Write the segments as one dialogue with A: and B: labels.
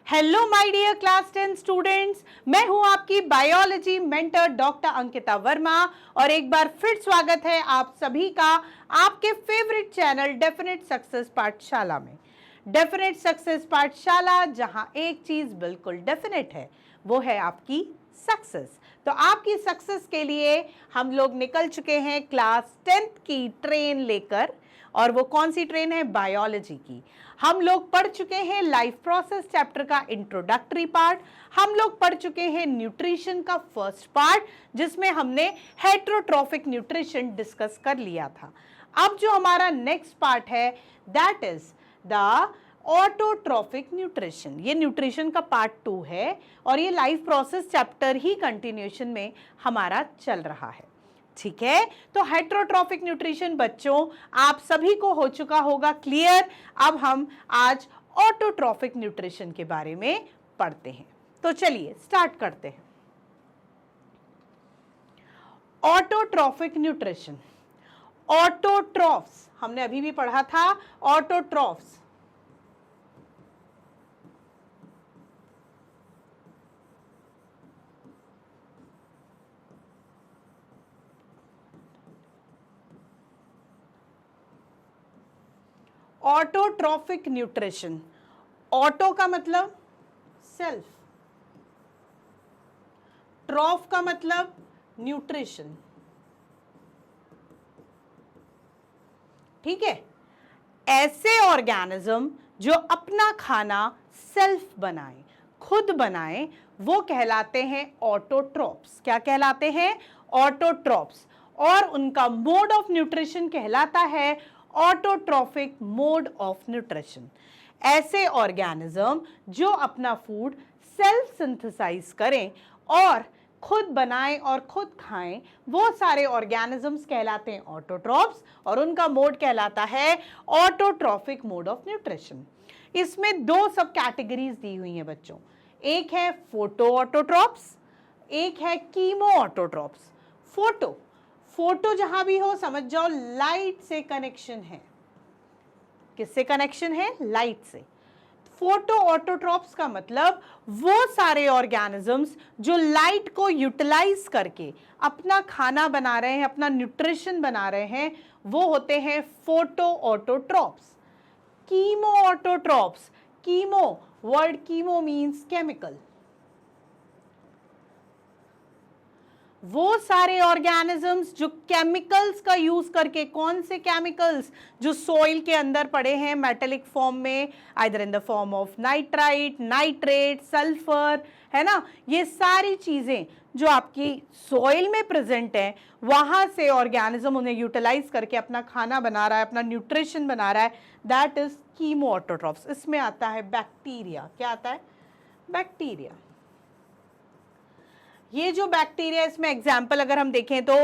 A: Hello my dear class 10 students, मैं हूं आपकी biology mentor doctor Ankita Verma और एक बार फिर स्वागत है आप सभी का आपके फेवरेट चैनल डेफिनेट सक्सेस पाठशाला में। डेफिनेट सक्सेस पाठशाला जहां एक चीज बिल्कुल डेफिनेट है वो है आपकी सक्सेस। तो आपकी सक्सेस के लिए हम लोग निकल चुके हैं क्लास 10th की ट्रेन लेकर, और वो कौन सी ट्रेन है? बायोलॉजी की। हम लोग पढ़ चुके हैं लाइफ प्रोसेस चैप्टर का इंट्रोडक्टरी पार्ट, हम लोग पढ़ चुके हैं न्यूट्रिशन का फर्स्ट पार्ट जिसमें हमने हेटरोट्रॉफिक न्यूट्रिशन डिस्कस कर लिया था। अब जो हमारा नेक्स्ट पार्ट है that is the autotrophic nutrition. ये न्यूट्रिशन का पार्ट 2 है और ये लाइफ प्रोसेस चैप्टर ही कंटिन्यूएशन में हमारा चल रहा है। ठीक है, तो हेटरोट्रॉफिक न्यूट्रिशन बच्चों आप सभी को हो चुका होगा क्लियर। अब हम आज ऑटोट्रॉफिक न्यूट्रिशन के बारे में पढ़ते हैं। तो चलिए स्टार्ट करते हैं। ऑटोट्रॉफिक न्यूट्रिशन, ऑटोट्रॉफ्स हमने अभी भी पढ़ा था। ऑटोट्रॉफ्स ऑटोट्रॉफिक न्यूट्रिशन, ऑटो का मतलब सेल्फ, ट्रॉफ का मतलब न्यूट्रिशन। ठीक है, ऐसे ऑर्गेनिज्म जो अपना खाना सेल्फ बनाए, खुद बनाए, वो कहलाते हैं ऑटोट्रॉफ्स। क्या कहलाते हैं? ऑटोट्रॉफ्स। और उनका मोड ऑफ न्यूट्रिशन कहलाता है ऑटोट्रॉफिक मोड ऑफ न्यूट्रिशन। ऐसे ऑर्गेनिज्म जो अपना फूड सेल्फ सिंथेसाइज करें और खुद बनाएं और खुद खाएं, वो सारे ऑर्गेनिजम्स कहलाते हैं ऑटोट्रॉफ्स और उनका मोड कहलाता है ऑटोट्रॉफिक मोड ऑफ न्यूट्रिशन। इसमें दो सब कैटेगरीज दी हुई हैं बच्चों, एक है फोटो ऑटोट्रॉफ्स, एक है कीमो ऑटोट्रॉफ्स। फोटो जहां भी हो समझ जाओ लाइट से कनेक्शन है। किससे कनेक्शन है? लाइट से। फोटो ऑटोट्रॉफ्स का मतलब वो सारे ऑर्गेनिजम्स जो लाइट को यूटिलाइज करके अपना खाना बना रहे हैं, अपना न्यूट्रिशन बना रहे हैं, वो होते हैं photo autotrophs. Chemo autotrophs, chemo word chemo means chemical. वो सारे ऑर्गेनिजम्स जो केमिकल्स का यूज करके, कौन से केमिकल्स? जो सॉइल के अंदर पड़े हैं मेटेलिक फॉर्म में, either in the form of nitrite, nitrate, sulphur, है ना, ये सारी चीजें जो आपकी सॉइल में प्रेजेंट है, वहां से ऑर्गेनिज्म उन्हें यूटिलाइज करके अपना खाना बना रहा है, अपना न्यूट्रिशन बना रहा है, दैट इज कीमो ऑटोट्रॉफ्स। इसमें आता है बैक्टीरिया। क्या आता है? बैक्टीरिया। ये जो बैक्टीरिया, इसमें एग्जाम्पल अगर हम देखें तो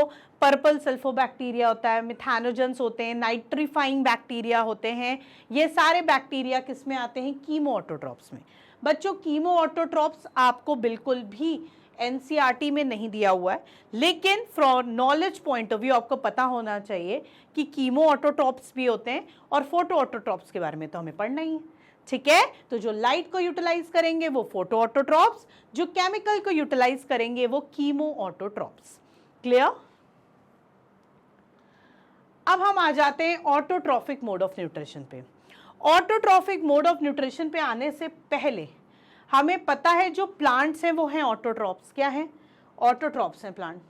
A: पर्पल सल्फोबैक्टीरिया होता है, मिथानोजेंस होते हैं, नाइट्रीफाइंग बैक्टीरिया होते हैं। ये सारे बैक्टीरिया किस में आते हैं? कीमो ऑटोट्रॉफ्स में। बच्चों कीमो ऑटोट्रॉफ्स आपको बिल्कुल भी एनसीईआरटी में नहीं दिया हुआ है, लेकिन from knowledge point of view आपको पता होना चाहिए कि कीमो ऑटोट्रॉफ्स भी होते हैं और फोटो ऑटोट्रॉफ्स के बारे में तो हमें पढ़ना ही है। ठीक है, तो जो लाइट को यूटिलाइज करेंगे वो फोटो ऑटोट्रॉफ्स, जो केमिकल को यूटिलाइज करेंगे वो कीमो ऑटोट्रॉफ्स। क्लियर? अब हम आ जाते हैं ऑटोट्रॉफिक मोड ऑफ न्यूट्रिशन पे। ऑटोट्रॉफिक मोड ऑफ न्यूट्रिशन पे आने से पहले हमें पता है जो प्लांट्स हैं वो हैं ऑटोट्रॉफ्स। क्या है? ऑटोट्रॉफ्स हैं प्लांट।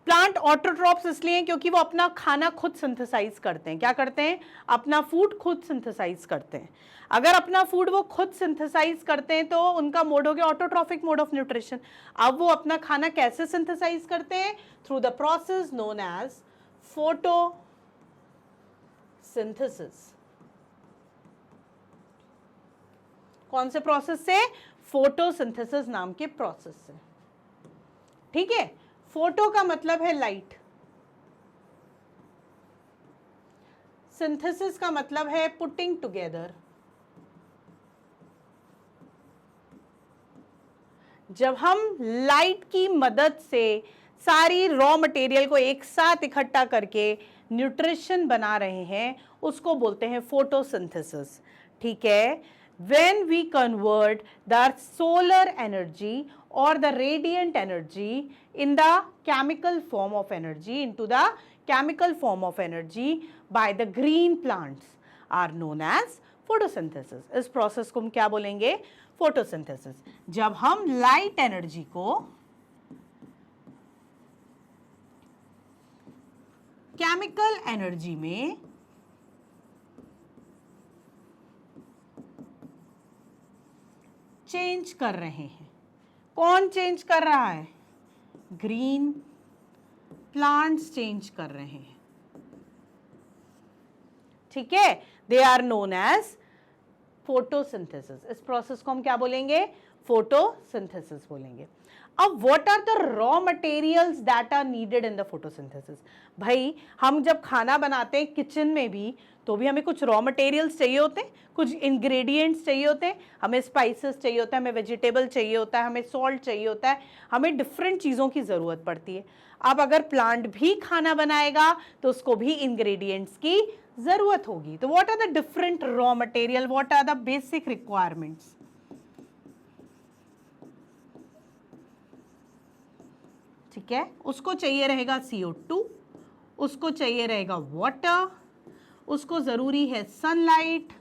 A: प्लांट ऑटोट्रॉफ्स इसलिए क्योंकि वो अपना खाना खुद सिंथेसाइज करते हैं। क्या करते हैं? अपना फूड खुद सिंथेसाइज करते हैं। अगर अपना फूड वो खुद सिंथेसाइज करते हैं तो उनका मोड हो गया ऑटोट्रॉफिक मोड ऑफ न्यूट्रिशन। अब वो अपना खाना कैसे सिंथेसाइज करते हैं? Through the process known as photosynthesis. कौन से प्रोसेस से? फोटोसिंथेसिस नाम के प्रोसेस से। ठीक है, फोटो का मतलब है लाइट, सिंथेसिस का मतलब है पुटिंग टुगेदर। जब हम लाइट की मदद से सारी रॉ मटेरियल को एक साथ इकट्ठा करके न्यूट्रिशन बना रहे हैं उसको बोलते हैं फोटोसिंथेसिस। ठीक है, when we convert the solar energy or the radiant energy in the chemical form of energy into the chemical form of energy by the green plants are known as photosynthesis. इस process को हम क्या बोलेंगे? Photosynthesis. जब हम light energy को chemical energy में change कर रहे हैं। कौन चेंज कर रहा है? ग्रीन प्लांट्स चेंज कर रहे हैं। ठीक है, they are known as photosynthesis. इस प्रोसेस को हम क्या बोलेंगे? फोटोसिंथेसिस बोलेंगे। अब what are the raw materials that are needed in the photosynthesis? भाई हम जब खाना बनाते हैं किचन में भी, तो भी हमें कुछ रॉ मटेरियल्स चाहिए होते हैं, कुछ इंग्रेडिएंट्स चाहिए होते हैं, हमें स्पाइसेस चाहिए होता है, हमें वेजिटेबल चाहिए होता है, हमें सॉल्ट चाहिए होता है, हमें डिफरेंट चीज़ों की ज़रूरत पड़ती है। अब अगर प्लांट भी खाना बनाएगा तो उसको भी इंग्रेडिएंट्स की ज़रूरत होगी। तो what are the different raw material, what are the basic requirements? ठीक है, उसको चाहिए रहेगा CO2, उसको चाहिए रहेगा वाटर, उसको जरूरी है सनलाइट,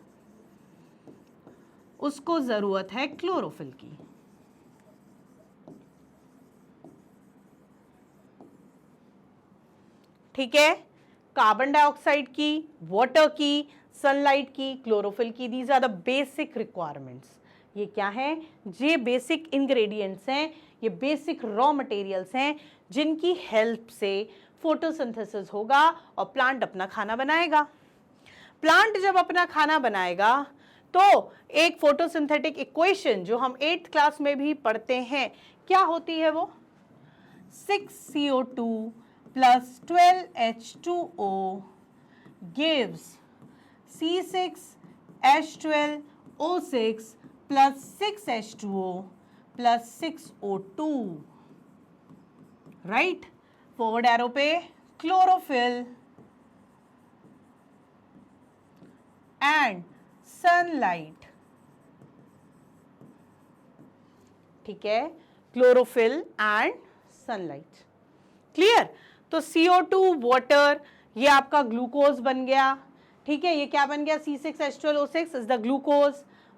A: उसको जरूरत है क्लोरोफिल की। ठीक है, कार्बन डाइऑक्साइड की, वाटर की, सनलाइट की, क्लोरोफिल की, these are the basic requirements. ये क्या है? ये बेसिक इंग्रेडिएंट्स हैं, ये बेसिक रॉ मटेरियल्स हैं जिनकी हेल्प से फोटोसिंथेसिस होगा और प्लांट अपना खाना बनाएगा। प्लांट जब अपना खाना बनाएगा तो एक फोटोसिंथेटिक इक्वेशन जो हम 8th क्लास में भी पढ़ते हैं, क्या होती है वो? 6CO2 plus 12H2O gives C6H12O6 plus 6H2O plus 6O2, right? Forward arrow पे क्लोरोफिल एंड सनलाइट। ठीक है, क्लोरोफिल एंड सनलाइट। क्लियर? तो CO2 वाटर, ये आपका ग्लूकोज बन गया। ठीक है, ये क्या बन गया? C6H12O6 is the glucose,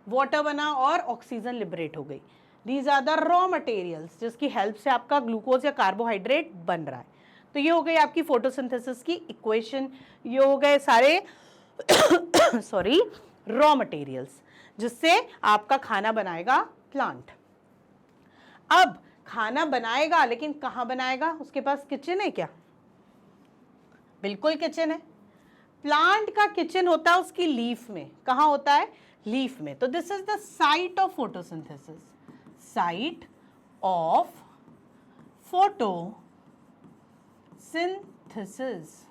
A: water बना और ऑक्सीजन लिबरेट हो गई। These are the raw materials जिसकी हेल्प से आपका ग्लूकोज या कार्बोहाइड्रेट बन रहा है। तो ये हो गई आपकी फोटोसिंथेसिस की इक्वेशन। ये हो गए सारे सॉरी रॉ मटेरियल्स जिससे आपका खाना बनाएगा प्लांट। अब खाना बनाएगा, लेकिन कहाँ बनाएगा? उसके पास किचन है क्या? बिल्कुल किचन है। प्लांट का किचन होता है उसकी लीफ में। कहाँ होता है? लीफ में। तो this is the site of photosynthesis, site of photosynthesis.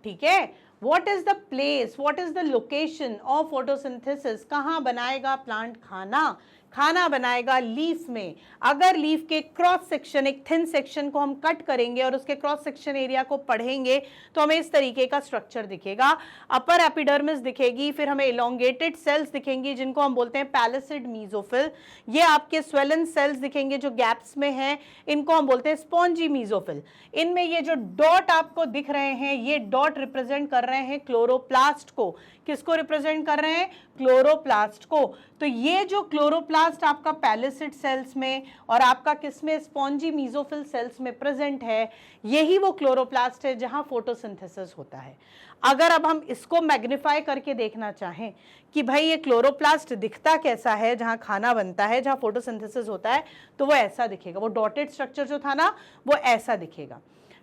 A: ठीक है, what is the place, what is the location of photosynthesis? कहाँ बनाएगा प्लांट खाना? खाना बनाएगा लीफ में। अगर लीफ के क्रॉस सेक्शन, एक थिन सेक्शन को हम कट करेंगे और उसके क्रॉस सेक्शन एरिया को पढ़ेंगे तो हमें इस तरीके का स्ट्रक्चर दिखेगा। अपर एपिडर्मिस दिखेगी, फिर हमें इलोंगेटेड सेल्स दिखेंगी जिनको हम बोलते हैं पैलिसिड मीजोफिल। ये आपके स्वेलन सेल्स दिखेंगे जो गैप्स में हैं, इनको हम बोलते हैं स्पॉन्जी मीजोफिल। इनमें ये जो डॉट आपको दिख रहे हैं, ये डॉट रिप्रेजेंट कर रहे हैं क्लोरोप्लास्ट को। किसको रिप्रेजेंट कर रहे हैं? क्लोरोप्लास्ट को। तो ये जो क्लोरोप्लास्ट आपका पैलिसिड सेल्स में और आपका किसमें? स्पॉन्जी मीजोफिल सेल्स में प्रेजेंट है, यही वो क्लोरोप्लास्ट है जहां फोटोसिंथेसिस होता है। अगर अब हम इसको मैग्नीफाई करके देखना चाहें कि भाई ये क्लोरोप्लास्ट दिखता कैसा है जहां खाना बनता है, जहां फोटोसिंथेसिस होता है, तो वो ऐसा दिखेगा। वो डॉटेड स्ट्रक्चर जो था ना, वो ऐसा दिखेगा।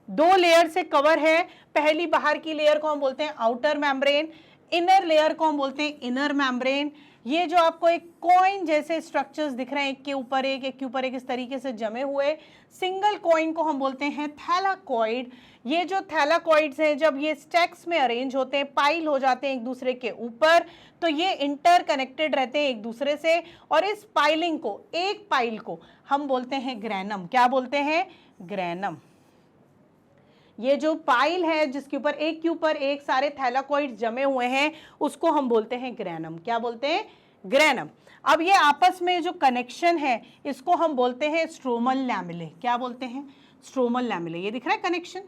A: 2 लेयर से कवर है। पहली बाहर की लेयर को हम बोलते हैं आउटर मेम्ब्रेन, इनर लेयर को हम बोलते हैं इनर मेम्ब्रेन। ये जो आपको एक कॉइन जैसे स्ट्रक्चर्स दिख रहे हैं, एक के ऊपर एक, एक के ऊपर एक, इस तरीके से जमे हुए सिंगल कॉइन को हम बोलते हैं थैलाकॉइड। ये जो थैलाकॉइड्स हैं, जब ये स्टैक्स में अरेंज होते हैं, पाइल हो जाते हैं एक दूसरे के ऊपर, तो ये इंटरकनेक्टेड रहते हैं एक दूसरे से। और इस पाइलिंग को, एक पाइल को हम बोलते हैं ग्रैनम। क्या बोलते हैं? ग्रैनम। ये जो पाइल है जिसके ऊपर एक सारे थैलाकोइड जमे हुए हैं उसको हम बोलते हैं ग्रैनम। क्या बोलते हैं? ग्रैनम। अब ये आपस में जो कनेक्शन है इसको हम बोलते हैं स्ट्रोमल लैमेले। क्या बोलते हैं? स्ट्रोमल लैमेले। ये दिख रहा है कनेक्शन,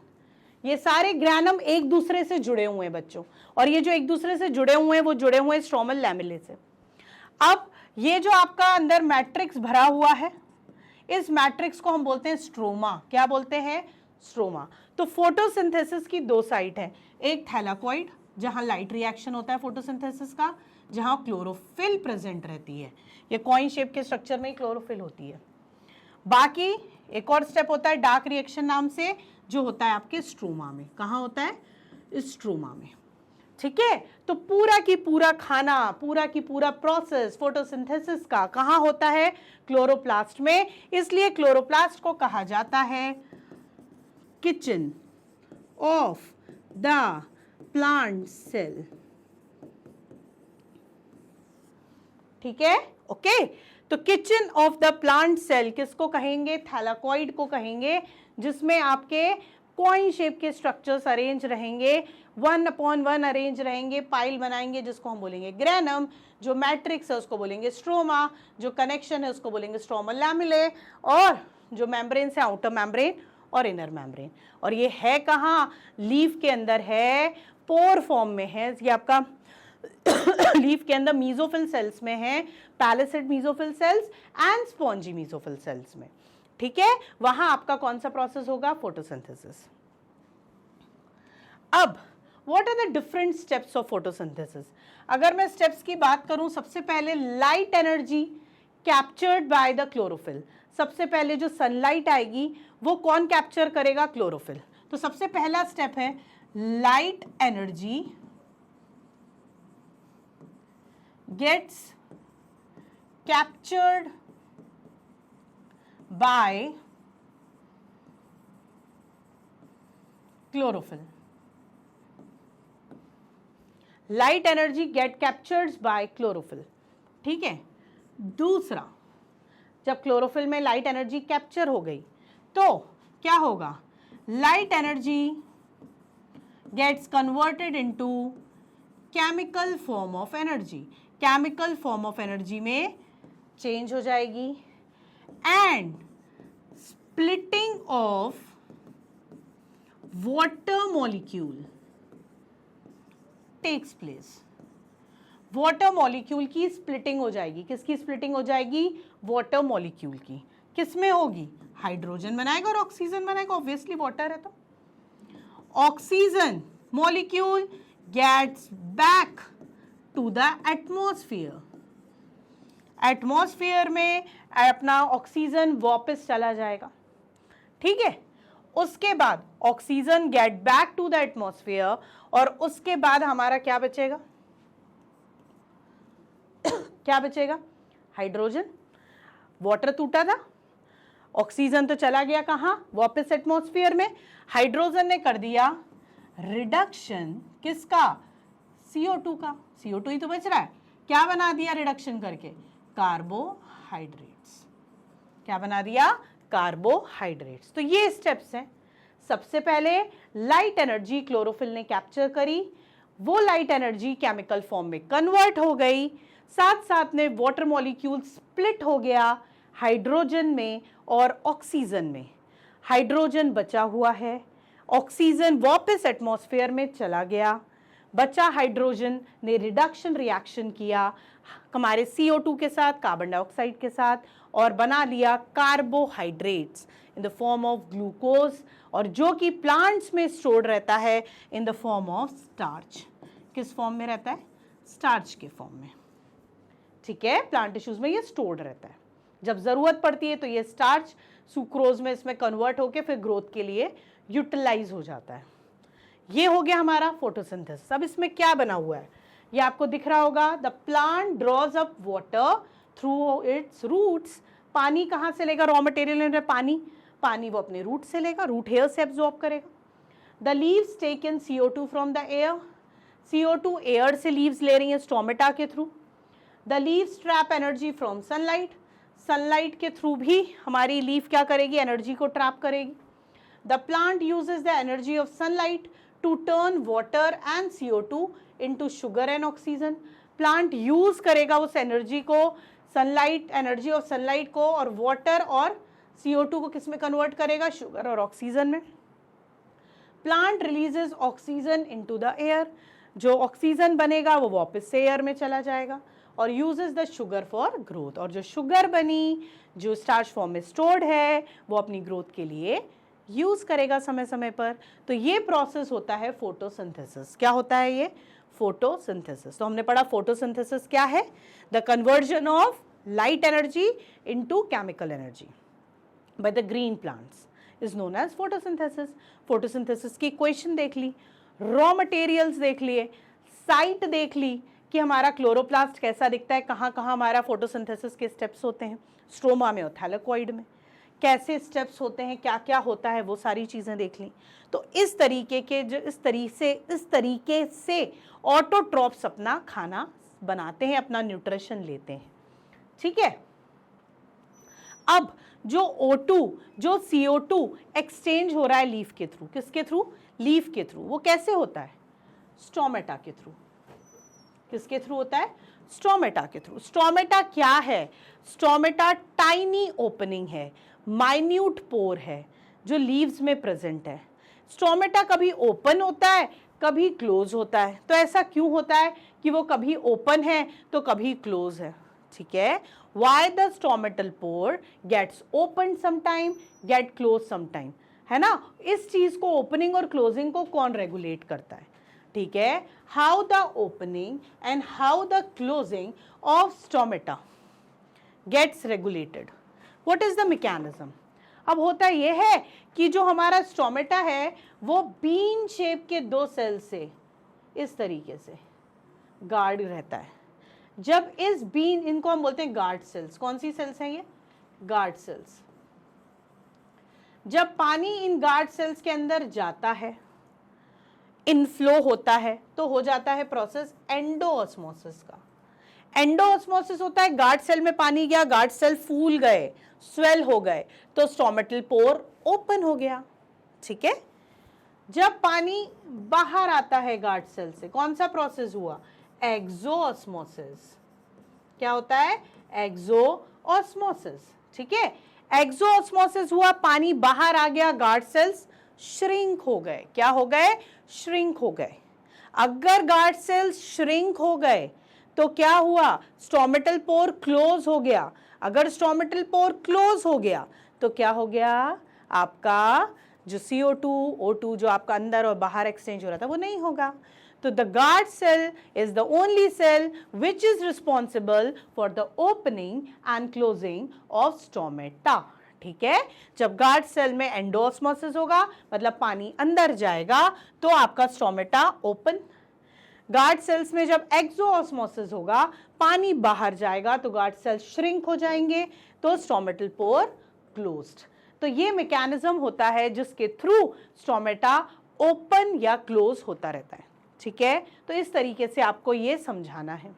A: ये सारे ग्रैनम एक दूसरे से जुड़े हुए हैं बच्चों, और ये जो एक दूसरे से जुड़े हुए हैं वो जुड़े हुए हैं स्ट्रोमल लैमेले से। अब ये जो आपका अंदर मैट्रिक्स भरा हुआ है, इस मैट्रिक्स को हम बोलते हैं स्ट्रोमा। क्या बोलते हैं? स्ट्रोमा। तो फोटोसिंथेसिस की दो साइट है, एक थैलाकोइड जहां लाइट रिएक्शन होता है फोटोसिंथेसिस का, जहां क्लोरोफिल प्रेजेंट रहती है, ये कॉइन शेप के स्ट्रक्चर में ही क्लोरोफिल होती है। बाकी एक और स्टेप होता है डार्क रिएक्शन नाम से, जो होता है आपके स्ट्रोमा में। कहाँ होता है? स्ट्रोमा में। ठीक है, तो पूरा की पूरा खाना, पूरा की पूरा प्रोसेस फोटोसिंथेसिस का कहाँ होता है? क्लोरोप्लास्ट में। इसलिए क्लोरोप्लास्ट को कहा जाता है kitchen of the plant cell. ठीक है, ओके। तो kitchen of the plant cell किसको कहेंगे? थैलाकोइड को कहेंगे, जिसमें आपके कॉइन शेप के स्ट्रक्चर्स अरेंज रहेंगे, 1/1 अरेंज रहेंगे, पाइल बनाएंगे जिसको हम बोलेंगे ग्रैनम, जो मैट्रिक्स है उसको बोलेंगे स्ट्रोमा, जो कनेक्शन है उसको बोलेंगे स्ट्रोमल लैमेले, और जो मेम्ब्रेन है आउटर मेम्ब्रेन और इनर मेम्ब्रेन। और ये है कहाँ? लीफ के अंदर है, पोर फॉर्म में है, ये आपका लीफ के अंदर मीजोफिल सेल्स में है, palisade mesophyll cells and spongy mesophyll cells में। ठीक है, वहां आपका कौन सा प्रोसेस होगा? फोटोसिंथेसिस। अब what are the different steps of photosynthesis? अगर मैं स्टेप्स की बात करूं, सबसे पहले light energy captured by the chlorophyll. सबसे पहले जो सनलाइट आएगी वो कौन कैप्चर करेगा? क्लोरोफिल। तो सबसे पहला स्टेप है light energy gets captured by chlorophyll. Light energy get captured by chlorophyll. ठीक है, दूसरा, जब क्लोरोफिल में लाइट एनर्जी कैप्चर हो गई तो क्या होगा? Light energy gets converted into chemical form of energy. Chemical form of energy में चेंज हो जाएगी, and splitting of water molecule takes place. Water molecule की स्प्लिटिंग हो जाएगी। किसकी स्प्लिटिंग हो जाएगी? वाटर मॉलिक्यूल की। किसमें होगी? हाइड्रोजन बनाएगा और ऑक्सीजन बनाएगा, ऑब्वियसली वाटर है तो। Oxygen molecule gets back to the atmosphere. Atmosphere में अपना ऑक्सीजन वापस चला जाएगा। ठीक है, उसके बाद oxygen get back to the atmosphere, और उसके बाद हमारा क्या बचेगा? क्या बचेगा? हाइड्रोजन। वाटर टूटा था, ऑक्सीजन तो चला गया कहां? वापस एटमॉस्फेयर में। हाइड्रोजन ने कर दिया रिडक्शन किसका? CO2 का। CO2 ही तो बच रहा है। क्या बना दिया रिडक्शन करके? कार्बोहाइड्रेट्स। क्या बना दिया? कार्बोहाइड्रेट्स। तो ये स्टेप्स हैं। सबसे पहले लाइट एनर्जी क्लोरोफिल ने कैप्चर करी, वो लाइट एनर्जी केमिकल फॉर्म में कन्वर्ट हो गई, साथ साथ में वाटर मॉलिक्यूल स्प्लिट हो गया हाइड्रोजन में और ऑक्सीजन में। हाइड्रोजन बचा हुआ है, ऑक्सीजन वापस एटमॉस्फेयर में चला गया, बचा हाइड्रोजन ने रिडक्शन रिएक्शन किया हमारे CO2 के साथ, कार्बन डाइऑक्साइड के साथ, और बना लिया carbohydrates in the form of glucose, और जो कि प्लांट्स में स्टोर्ड रहता है in the form of starch. किस फॉर्म में रहता है? स्टार्च के फॉर्म में। ठीक है, प्लांट टिश्यूज में ये स्टोर्ड रहता है। जब जरूरत पड़ती है तो ये स्टार्च सुक्रोज में इसमें कन्वर्ट होकर फिर ग्रोथ के लिए यूटिलाइज हो जाता है। ये हो गया हमारा फोटोसिंथेसिस। अब इसमें क्या बना हुआ है ये आपको दिख रहा होगा। The plant draws up water through its roots. पानी कहाँ से लेगा? रॉ मटेरियल पानी, पानी वो अपने रूट से लेगा, रूट हेयर से एब्जॉर्ब करेगा। The leaves take in CO2 from the air. CO2 air से लीव्स ले रही हैं स्टोमेटा के थ्रू। The leaves trap energy from sunlight. Sunlight के थ्रू भी हमारी लीफ क्या करेगी? एनर्जी को ट्रैप करेगी। The plant uses the energy of sunlight to turn water and CO2 into sugar and oxygen. Plant use करेगा उस एनर्जी को, सनलाइट, एनर्जी ऑफ सनलाइट को, और वाटर और CO2 को किस में कन्वर्ट करेगा? शुगर और ऑक्सीजन में. Plant releases oxygen into the air. जो ऑक्सीजन बनेगा वो वापस से एयर में चला जाएगा और uses the sugar for growth. और जो शुगर बनी, जो स्टार्च फॉर्म में स्टोर्ड है, वो अपनी ग्रोथ के लिए यूज करेगा समय समय पर. तो ये प्रोसेस होता है फोटोसिंथेसिस. क्या होता है ये? फोटोसिंथेसिस. तो हमने पढ़ा फोटोसिंथेसिस क्या है? The conversion of light energy into chemical energy by the green plants is known as photosynthesis. Photosynthesis की इक्वेशन देख ली, रॉ मटेरियल्स देख लिए, साइट देख ली कि हमारा क्लोरोप्लास्ट कैसा दिखता है, कहाँ कहाँ हमारा फोटोसिंथेसिस के स्टेप्स होते हैं, स्ट्रोमा में और थैलेकोइड में कैसे स्टेप्स होते हैं, क्या क्या होता है, वो सारी चीज़ें देख ली. तो इस तरीके के जो इस तरीके से ऑटोट्रॉप्स अपना खाना बनाते हैं, अपना न्यूट्रिशन लेते हैं. ठीक है. अब जो O2, जो CO2 एक्सचेंज हो रहा है लीफ के थ्रू, किसके थ्रू? लीफ के थ्रू. वो कैसे होता है? स्टोमेटा के थ्रू. किसके थ्रू होता है? स्टोमेटा के थ्रू. स्टोमेटा क्या है? स्टोमेटा टाइनी ओपनिंग है, माइन्यूट पोर है जो लीव्स में प्रेजेंट है. स्टोमेटा कभी ओपन होता है, कभी क्लोज होता है. तो ऐसा क्यों होता है कि वो कभी ओपन है तो कभी क्लोज है? ठीक है. Why the stomatal pore gets open sometime, get closed sometime, है ना? इस चीज को, ओपनिंग और क्लोजिंग को कौन रेगुलेट करता है? ठीक है. How the opening and how the closing of stomata gets regulated. What is the mechanism? अब होता यह है कि जो हमारा स्टोमेटा है वो बीन शेप के 2 सेल से इस तरीके से गार्ड रहता है. जब इस बीन, इनको हम बोलते हैं गार्ड सेल्स. कौन सी सेल्स हैं ये? Guard cells. जब पानी इन गार्ड सेल्स के अंदर जाता है, इनफ्लो होता है, तो हो जाता है प्रोसेस एंडोऑस्मोसिस का. एंडोऑस्मोसिस होता है, गार्ड सेल में पानी गया, गार्ड सेल फूल गए, स्वेल हो गए, तो स्टोमेटल पोर ओपन हो गया. ठीक है. जब पानी बाहर आता है गार्ड सेल से, कौन सा प्रोसेस हुआ? एक्सोऑस्मोसिस. क्या होता है? एक्सोऑस्मोसिस. ठीक है. एक्सोऑस्मोसिस हुआ, पानी बाहर आ गया, गार्ड सेल्स श्रिंक हो गए. क्या हो गए? श्रिंक हो गए. अगर गार्ड सेल्स श्रिंक हो गए तो क्या हुआ? स्टोमेटल पोर क्लोज हो गया. अगर स्टोमेटल पोर क्लोज हो गया तो क्या हो गया? आपका जो CO2, O2 जो आपका अंदर और बाहर एक्सचेंज हो रहा था वो नहीं होगा. तो the guard cell is the only cell which is responsible for the opening and closing of stomata. ठीक है. जब गार्ड सेल में एंडोऑस्मोसिस होगा, मतलब पानी अंदर जाएगा, तो आपका स्टोमेटा ओपन. गार्ड सेल्स में जब एक्सोऑस्मोसिस होगा, पानी बाहर जाएगा, तो गार्ड सेल श्रिंक हो जाएंगे, तो स्टोमेटल पोर क्लोज्ड. तो ये मैकेनिज्म होता है जिसके थ्रू स्टोमेटा ओपन या क्लोज होता रहता है. ठीक है. तो इस तरीके से आपको ये समझाना है.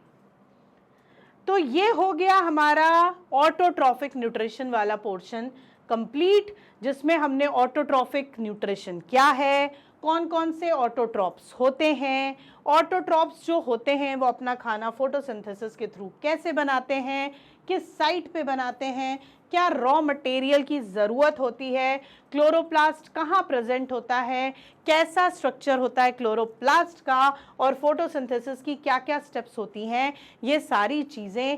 A: तो ये हो गया हमारा ऑटोट्रॉफिक न्यूट्रिशन वाला पोर्शन कंप्लीट, जिसमें हमने ऑटोट्रॉफिक न्यूट्रिशन क्या है, कौन कौन से ऑटोट्रॉप्स होते हैं, ऑटोट्रॉप्स जो होते हैं वो अपना खाना फोटोसिंथेसिस के थ्रू कैसे बनाते हैं, किस साइट पे बनाते हैं, क्या रॉ मटेरियल की ज़रूरत होती है, क्लोरोप्लास्ट कहाँ प्रेजेंट होता है, कैसा स्ट्रक्चर होता है क्लोरोप्लास्ट का, और फोटोसिंथेसिस की क्या क्या स्टेप्स होती हैं. ये सारी चीज़ें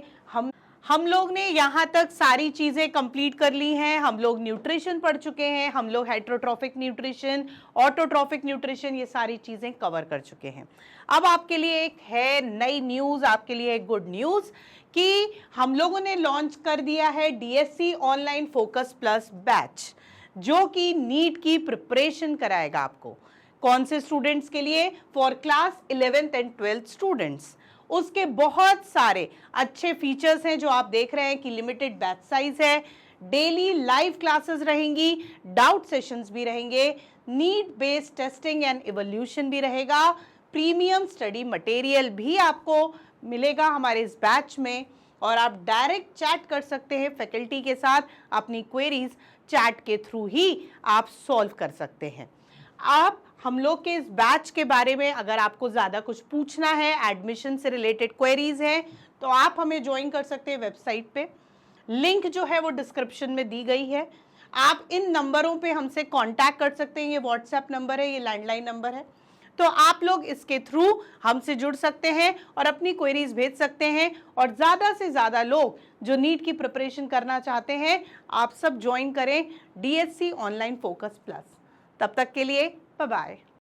A: हम लोग ने यहाँ तक सारी चीज़ें कंप्लीट कर ली हैं. हम लोग न्यूट्रिशन पढ़ चुके हैं, हम लोग हेटरोट्रॉफिक न्यूट्रिशन, ऑटोट्रॉफिक न्यूट्रिशन, ये सारी चीज़ें कवर कर चुके हैं. अब आपके लिए एक है नई न्यूज़, आपके लिए एक गुड न्यूज़ कि हम लोगों ने लॉन्च कर दिया है DSC online focus plus batch, जो कि नीट की प्रिपरेशन कराएगा आपको. कौन से स्टूडेंट्स के लिए? For class 11th and 12th students. उसके बहुत सारे अच्छे फीचर्स हैं जो आप देख रहे हैं कि लिमिटेड बैच साइज है, डेली लाइव क्लासेस रहेंगी, डाउट सेशंस भी रहेंगे, need based testing and evolution भी रहेगा, प्रीमियम स्टडी मटेरियल भी आपको मिलेगा हमारे इस बैच में. और आप डायरेक्ट चैट कर सकते हैं फैकल्टी के साथ। अपनी क्वेरीज चैट के थ्रू ही आप सॉल्व कर सकते हैं। आप हम लोग के इस बैच के बारे में अगर आपको ज़्यादा कुछ पूछना है, एडमिशन से रिलेटेड क्वेरीज है, तो आप हमें ज्वाइन कर सकते हैं वेबसाइट पे। लिंक जो है वो डिस्क्रिप्शन में दी गई है। आप इन नंबरों पे हमसे कांटेक्ट कर सकते हैं। ये व्हाट्सएप नंबर है, ये लैंडलाइन नंबर है, तो आप लोग इसके थ्रू हमसे जुड़ सकते हैं और अपनी क्वेरीज भेज सकते हैं। और ज़्यादा से ज़्यादा लोग जो नीट की प्रिपरेशन करना चाहते हैं, आप सब ज्वाइन करें DSC ऑनलाइन फोकस प्लस। तब तक के लिए बाय बाय।